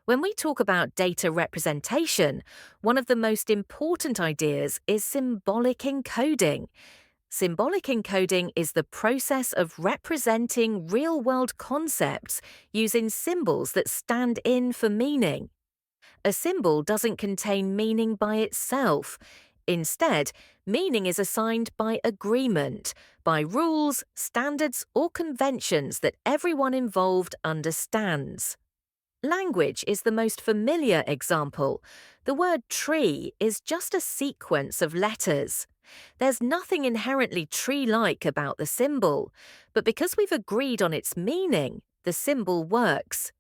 When we talk about data representation, one of the most important ideas is symbolic encoding. Symbolic encoding is the process of representing real world concepts using symbols that stand in for meaning. A symbol doesn't contain meaning by itself. Instead, meaning is assigned by agreement, by rules, standards, or conventions that everyone involved understands. Language is the most familiar example. The word tree is just a sequence of letters. There's nothing inherently tree-like about the symbol, but because we've agreed on its meaning, the symbol works.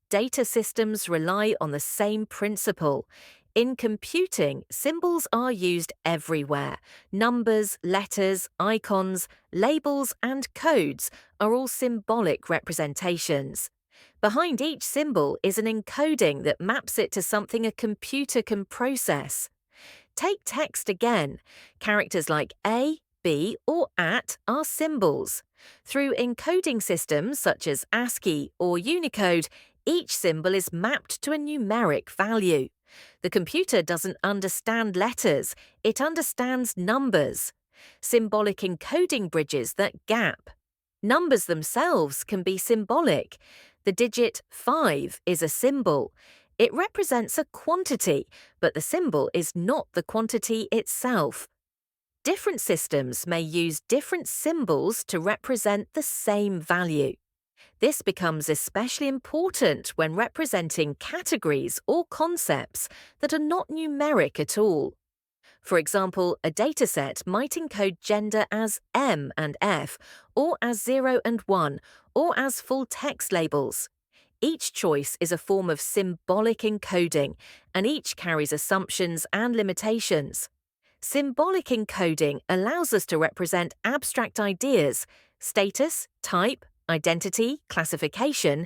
Data systems rely on the same principle. In computing, symbols are used everywhere. Numbers, letters, icons, labels, and codes are all symbolic representations. Behind each symbol is an encoding that maps it to something a computer can process. Take text again. Characters like A, B, or at are symbols. Through encoding systems such as ASCII or Unicode, each symbol is mapped to a numeric value. The computer doesn't understand letters, it understands numbers. Symbolic encoding bridges that gap. Numbers themselves can be symbolic. The digit 5 is a symbol. It represents a quantity, but the symbol is not the quantity itself. Different systems may use different symbols to represent the same value. This becomes especially important when representing categories or concepts that are not numeric at all. For example, a dataset might encode gender as M and F, or as 0 and 1, or as full text labels. Each choice is a form of symbolic encoding, and each carries assumptions and limitations. Symbolic encoding allows us to represent abstract ideas, status, type, identity, classification,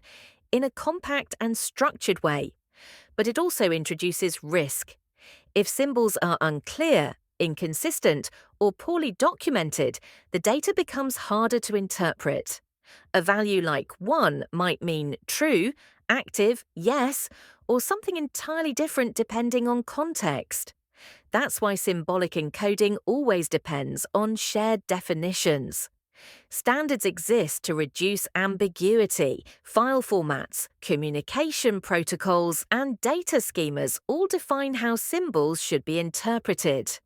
in a compact and structured way. But it also introduces risk. If symbols are unclear, inconsistent, or poorly documented, the data becomes harder to interpret. A value like 1 might mean true, active, yes, or something entirely different depending on context. That's why symbolic encoding always depends on shared definitions. Standards exist to reduce ambiguity. File formats, communication protocols, and data schemas all define how symbols should be interpreted.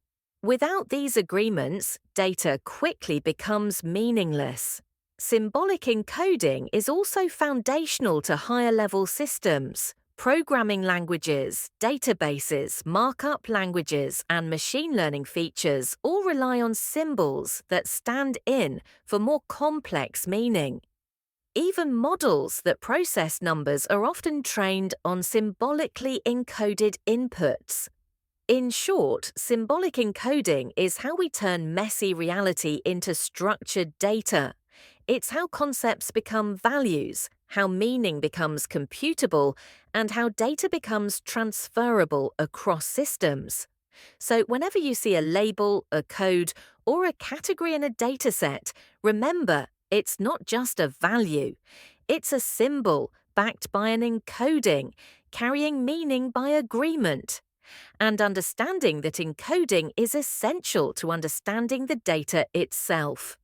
Without these agreements, data quickly becomes meaningless. Symbolic encoding is also foundational to higher-level systems. Programming languages, databases, markup languages, and machine learning features all rely on symbols that stand in for more complex meaning. Even models that process numbers are often trained on symbolically encoded inputs. In short, symbolic encoding is how we turn messy reality into structured data. It's how concepts become values, how meaning becomes computable, and how data becomes transferable across systems. So whenever you see a label, a code, or a category in a dataset, remember, it's not just a value. It's a symbol backed by an encoding, carrying meaning by agreement. And understanding that encoding is essential to understanding the data itself.